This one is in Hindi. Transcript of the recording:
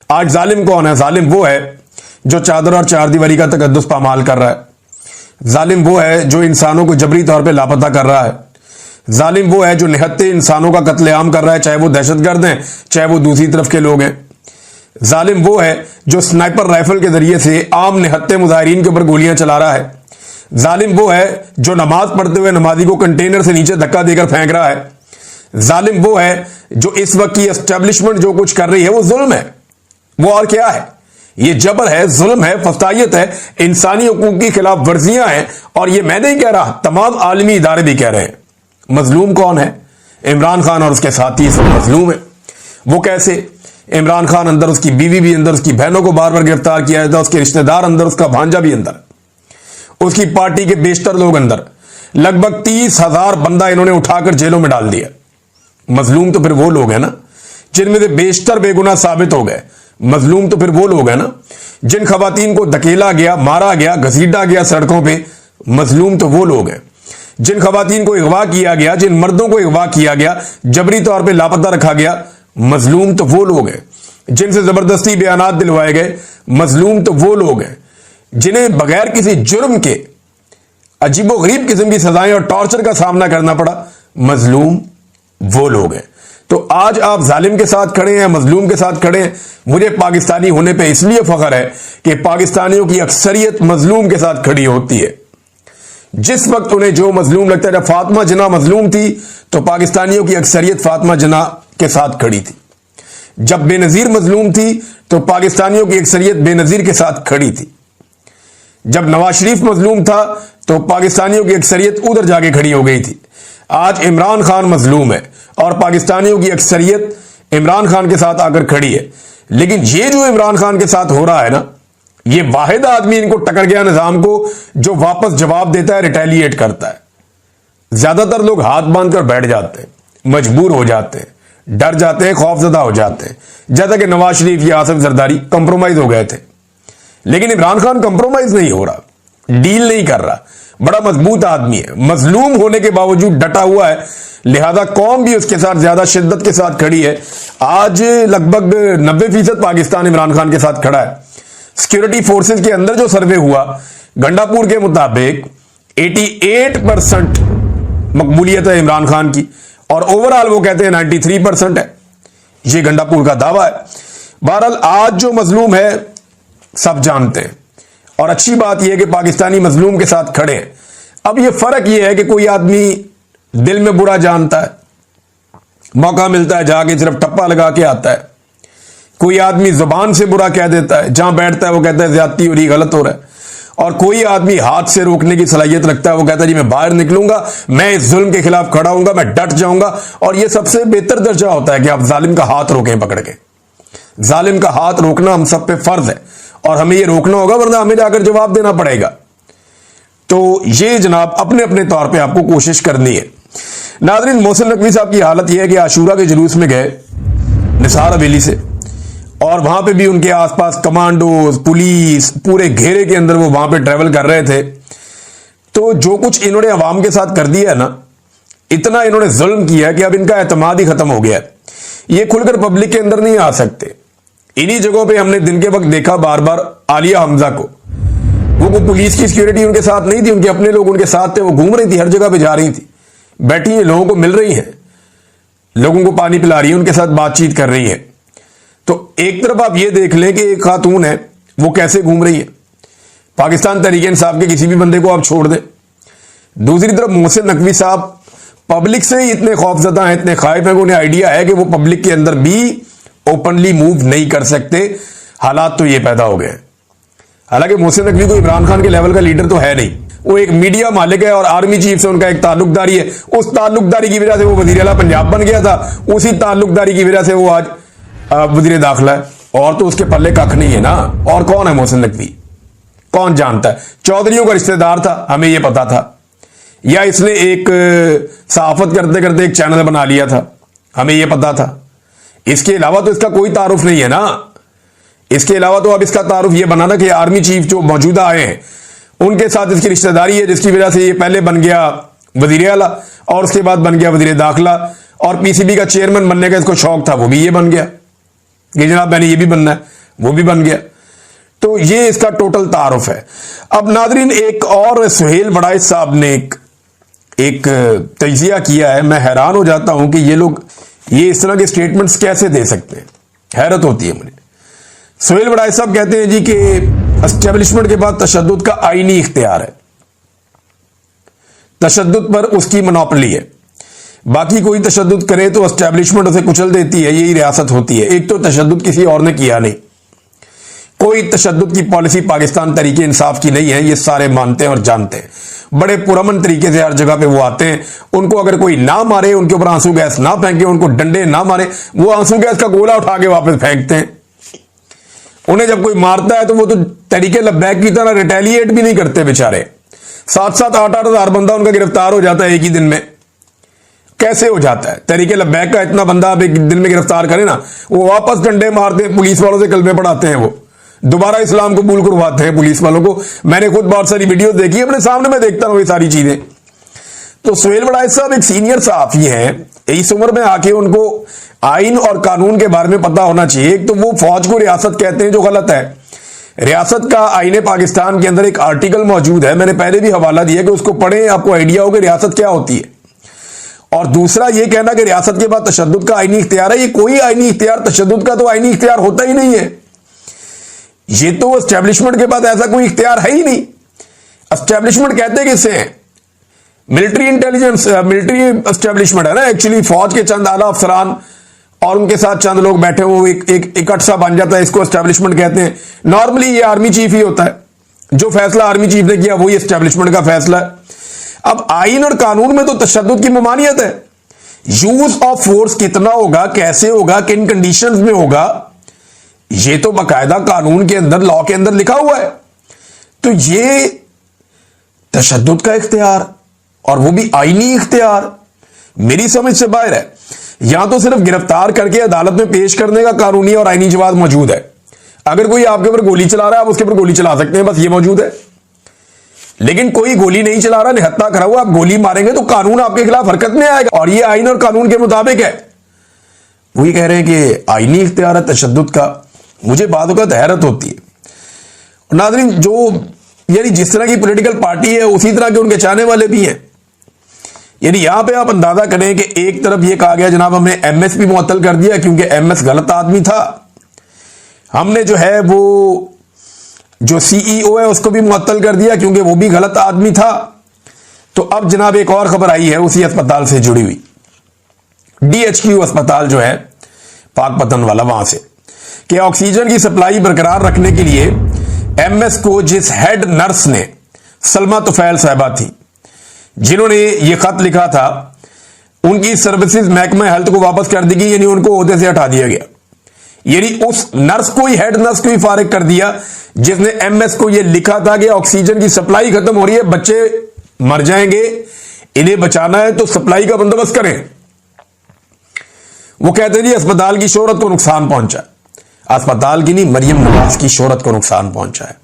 आज जालिम कौन है? जालिम वो है जो चादर और चारदीवारी का तकद्दुस पामाल कर रहा है। जालिम वो है जो इंसानों को जबरी तौर पे लापता कर रहा है। जालिम वो है जो निहत्ते इंसानों का कत्लेआम कर रहा है, चाहे वो दहशतगर्द हैं चाहे वो दूसरी तरफ के लोग हैं। जालिम वो है जो स्नाइपर राइफल के जरिए से आम निहत्ते मुजाहिरीन के ऊपर गोलियां चला रहा है। जालिम वो है जो नमाज पढ़ते हुए नमाजी को कंटेनर से नीचे धक्का देकर फेंक रहा है। जालिम वो है जो इस वक्त की एस्टेब्लिशमेंट जो कुछ कर रही है वो जुल्म है। वो और क्या है? ये जबर है, जुल्म है, फस्तायत है, इंसानी हकूक की खिलाफ वर्जियां हैं। और ये मैं नहीं कह रहा, तमाम आलमी इदारे भी कह रहे हैं। मजलूम कौन है? इमरान खान और उसके साथी सब मजलूम है। वो कैसे? इमरान खान अंदर, उसकी बीवी भी अंदर, उसकी बहनों को बार बार गिरफ्तार किया जाता है, उसके रिश्तेदार अंदर, उसका भांजा भी अंदर, उसकी पार्टी के बेशतर लोग अंदर। लगभग 30,000 बंदा इन्होंने उठाकर जेलों में डाल दिया। मजलूम तो फिर वो लोग हैं ना जिनमें से बेशतर बेगुनाह साबित हो गए। मजलूम तो फिर वो लोग हैं ना जिन खवातीन को धकेला गया, मारा गया, घसीटा गया सड़कों पे। मजलूम तो वो लोग हैं जिन खवातीन को अगवा किया गया, जिन मर्दों को अगवा किया गया, जबरी तौर पे लापता रखा गया। मजलूम तो वो लोग हैं जिनसे जबरदस्ती बयानात दिलवाए गए। मजलूम तो वो लोग हैं जिन्हें बगैर किसी जुर्म के अजीबो गरीब किस्म की सजाएं और टॉर्चर का सामना करना पड़ा। मजलूम वो लोग हैं। तो आज आप जालिम के साथ खड़े हैं, मजलूम के साथ खड़े हैं। मुझे पाकिस्तानी होने पे इसलिए फख्र है कि पाकिस्तानियों की अक्सरियत मजलूम के साथ खड़ी होती है। जिस वक्त उन्हें जो मजलूम लगता है, जब फातिमा जिन्ना मजलूम थी तो पाकिस्तानियों की अक्सरियत फातिमा जिन्ना के साथ खड़ी थी। जब बेनजीर मजलूम थी तो पाकिस्तानियों की अक्सरियत बेनजीर के साथ खड़ी थी। जब नवाज शरीफ मजलूम था तो पाकिस्तानियों की अक्सरियत उधर जाके खड़ी हो गई थी। आज इमरान खान मजलूम है और पाकिस्तानियों की अक्सरियत इमरान खान के साथ आकर खड़ी है। लेकिन ये जो इमरान खान के साथ हो रहा है ना, ये वाहिद आदमी इनको टकर गया निजाम को जो वापस जवाब देता है, रिटेलिएट करता है। ज्यादातर लोग हाथ बांधकर बैठ जाते हैं, मजबूर हो जाते हैं, डर जाते हैं, खौफजदा हो जाते हैं। जैसा कि नवाज शरीफ या आसिफ जरदारी कंप्रोमाइज हो गए थे। लेकिन इमरान खान कंप्रोमाइज नहीं हो रहा, डील नहीं कर रहा। बड़ा मजबूत आदमी है, मजलूम होने के बावजूद डटा हुआ है। लिहाजा कौम भी उसके साथ ज्यादा शिद्दत के साथ खड़ी है। आज लगभग 90% पाकिस्तान इमरान खान के साथ खड़ा है। सिक्योरिटी फोर्सेस के अंदर जो सर्वे हुआ गंडापुर के मुताबिक 88% मकबूलियत है इमरान खान की और ओवरऑल वो कहते हैं 93% है। ये गंडापुर का दावा है। बहरहाल आज जो मजलूम है सब जानते हैं और अच्छी बात यह है कि पाकिस्तानी मजलूम के साथ खड़े हैं। अब यह फर्क यह है कि कोई आदमी दिल में बुरा जानता है, मौका मिलता है जाके सिर्फ टप्पा लगा के आता है। कोई आदमी जुबान से बुरा कह देता है, जहां बैठता है वो कहता है ज्यादती हो रही, गलत हो रहा है। और कोई आदमी हाथ से रोकने की सलाहियत रखता है, वो कहता है जी मैं बाहर निकलूंगा, मैं इस जुल्म के खिलाफ खड़ा हूंगा, मैं डट जाऊंगा। और यह सबसे बेहतर दर्जा होता है कि आप जालिम का हाथ रोकें पकड़ के। जालिम का हाथ रोकना हम सब पे फर्ज है और हमें यह रोकना होगा, वरना हमें जाकर जवाब देना पड़ेगा। तो ये जनाब अपने अपने तौर पर आपको कोशिश करनी है। नाज़रीन, मोहसिन नकवी साहब की हालत यह है कि आशूरा के जुलूस में गए निसार हवेली से और वहां पे भी उनके आसपास कमांडोज, पुलिस पूरे घेरे के अंदर वो वहां पे ट्रेवल कर रहे थे। तो जो कुछ इन्होंने अवाम के साथ कर दिया है ना, इतना इन्होंने जुल्म किया है कि अब इनका एतमाद ही खत्म हो गया है। ये खुलकर पब्लिक के अंदर नहीं आ सकते। इन्हीं जगहों पे हमने दिन के वक्त देखा बार बार आलिया हमजा को, वो पुलिस की सिक्योरिटी उनके साथ नहीं थी, उनके अपने लोग उनके साथ थे। वो घूम रही थी, हर जगह पे जा रही थी, बैठी है, लोगों को मिल रही है, लोगों को पानी पिला रही है, उनके साथ बातचीत कर रही है। तो एक तरफ आप ये देख लें कि एक खातून है वो कैसे घूम रही है, पाकिस्तान तहरीक इंसाफ के किसी भी बंदे को आप छोड़ दें। दूसरी तरफ मोहसिन नकवी साहब पब्लिक से ही इतने खौफजदा हैं, इतने खाइफ हैं कि उन्हें आइडिया है कि वो पब्लिक के अंदर भी ओपनली मूव नहीं कर सकते। हालात तो ये पैदा हो गए। हालांकि मोहसिन नकवी को इमरान खान के लेवल का लीडर तो है नहीं, वो एक मीडिया मालिक है और आर्मी चीफ से उनका एक ताल्लुकदारी है। उस ताल्लुकदारी की वजह से वो वजीर आला पंजाब बन गया था, उसी ताल्लुकदारी की वजह से वो आज वजीर दाखिला है। और तो उसके पल्ले कख नहीं है ना। और कौन है मोहसिन नकवी? कौन जानता है? चौधरियों का रिश्तेदार था, हमें यह पता था, या इसने एक सहाफत करते करते एक चैनल बना लिया था, हमें यह पता था। इसके अलावा तो इसका कोई तारुफ नहीं है ना। इसके अलावा तो अब इसका तारुफ यह बना ना कि आर्मी चीफ जो मौजूदा आए हैं उनके साथ इसकी रिश्तेदारी है, जिसकी वजह से ये पहले बन गया वजीर आला और उसके बाद बन गया वजीर दाखिला, और पीसीबी का चेयरमैन बनने का इसको शौक था, वो भी ये बन गया। कि जनाब मैंने ये भी बनना है, वो भी बन गया। तो ये इसका टोटल तारुफ है। अब नादरीन, एक और सुहेल बड़ाइच साहब ने एक तजिया किया है। मैं हैरान हो जाता हूं कि ये लोग ये इस तरह के स्टेटमेंट्स कैसे दे सकते हैं, हैरत होती है मुझे। सुहेल बड़ाइच साहब कहते हैं जी कि एस्टेब्लिशमेंट के बाद तशद्दुद का आईनी इख्तियार है, तशद्दुद पर उसकी मोनोपोली है, बाकी कोई तशद्दुद करे तो एस्टेब्लिशमेंट उसे कुचल देती है, यही रियासत होती है। एक तो तशद्दुद किसी और ने किया नहीं, कोई तशद्दुद की पॉलिसी पाकिस्तान तरीके इंसाफ की नहीं है, ये सारे मानते हैं और जानते हैं। बड़े पुरअमन तरीके से हर जगह पे वो आते हैं। उनको अगर कोई ना मारे, उनके ऊपर आंसू गैस ना फेंके, उनको डंडे ना मारे, वो आंसू गैस का गोला उठा के वापस फेंकते हैं। उन्हें जब कोई मारता है तो वो तो तरीके लब्बैक की तरह रिटेलिएट भी नहीं करते बेचारे। 7-7, 8-8 हजार बंदा उनका गिरफ्तार हो जाता है एक ही दिन में। कैसे हो जाता है? तरीके लब्बैक का इतना बंदा आप एक दिन में गिरफ्तार करें ना, वो वापस डंडे मारते हैं, पुलिस वालों से कलमे पढ़ाते हैं, वो दोबारा इस्लाम कबूल करवाते हैं पुलिस वालों को। मैंने खुद बहुत सारी वीडियो देखी, अपने सामने में देखता हूं ये सारी चीजें। तो सुहेल बड़ाइच साहब एक सीनियर सहाफी हैं, इस उम्र में आके उनको आइन और कानून के बारे में पता होना चाहिए। एक तो वो फौज को रियासत कहते हैं, जो गलत है। रियासत का आईने पाकिस्तान के अंदर एक आर्टिकल मौजूद है, मैंने पहले भी हवाला दिया कि उसको पढ़ें, आपको आइडिया हो कि रियासत क्या होती है। और दूसरा ये कहना कि रियासत के बाद तशद्दुद का आईनी इख्तियार है, ये कोई आईनी इख्तियार, तशद्दुद का तो आईनी इख्तियार होता ही नहीं है। ये तो एस्टेब्लिशमेंट के बाद ऐसा कोई इख्तियार है ही नहीं। एस्टेब्लिशमेंट कहते किससे हैं? मिलिट्री इंटेलिजेंस, मिलिट्री एस्टेब्लिशमेंट है ना एक्चुअली। फौज के चंद आला अफसरान और उनके साथ चंद लोग बैठे हुए एक इकट्ठ सा बन जाता है, इसको एस्टेब्लिशमेंट कहते हैं। नॉर्मली ये आर्मी चीफ ही होता है, जो फैसला आर्मी चीफ ने किया वही एस्टेब्लिशमेंट का फैसला है। अब आइन और कानून में तो तशद्दुद की ममानियत है। यूज ऑफ फोर्स कितना होगा, कैसे होगा, किन कंडीशंस में होगा, ये तो बाकायदा कानून के अंदर, लॉ के अंदर लिखा हुआ है। तो ये तशद्दुद का इख्तियार, और वो भी आईनी इख्तियार, मेरी समझ से बाहर है। यहां तो सिर्फ गिरफ्तार करके अदालत में पेश करने का कानूनी और आईनी जवाब मौजूद है। अगर कोई आपके ऊपर गोली चला रहा है, आप उसके ऊपर गोली चला सकते हैं, बस ये मौजूद है। लेकिन कोई गोली नहीं चला रहा, निहत्था खड़ा हुआ, आप गोली मारेंगे तो कानून आपके खिलाफ हरकत में आएगा, और ये आइन और कानून के मुताबिक है। वही कह रहे हैं कि आईनी इख्तियार है तशद्दुद का। मुझे बात होकर हैरत होती है। नाज़रीन, जो यानी जिस तरह की पॉलिटिकल पार्टी है उसी तरह के उनके चाहने वाले भी हैं। यानी यहां पे आप अंदाजा करें कि एक तरफ ये कहा गया जनाब हमने एमएस भी मुअत्तल कर दिया क्योंकि एमएस गलत आदमी था, हमने जो है वो जो सीईओ है उसको भी मुअत्तल कर दिया क्योंकि वो भी गलत आदमी था। तो अब जनाब एक और खबर आई है उसी अस्पताल से जुड़ी हुई, डीएचक्यू अस्पताल जो है पाकपतन वाला, वहां से कि ऑक्सीजन की सप्लाई बरकरार रखने के लिए एमएस को जिस हेड नर्स ने, सलमा तुफैल साहिबा थी, जिन्होंने ये खत लिखा था, उनकी सर्विसेज महकमा हेल्थ को वापस कर दी गई, यानी उनको ओहदे से हटा दिया गया। यानी उस नर्स को ही, हेड नर्स को ही फारिग कर दिया जिसने एमएस को ये लिखा था कि ऑक्सीजन की सप्लाई खत्म हो रही है, बच्चे मर जाएंगे, इन्हें बचाना है तो सप्लाई का बंदोबस्त करें। वो कहते हैं जी अस्पताल की शोहरत को नुकसान पहुंचा। अस्पताल की नहीं, मरियम नवाज की शोहरत को नुकसान पहुंचा है।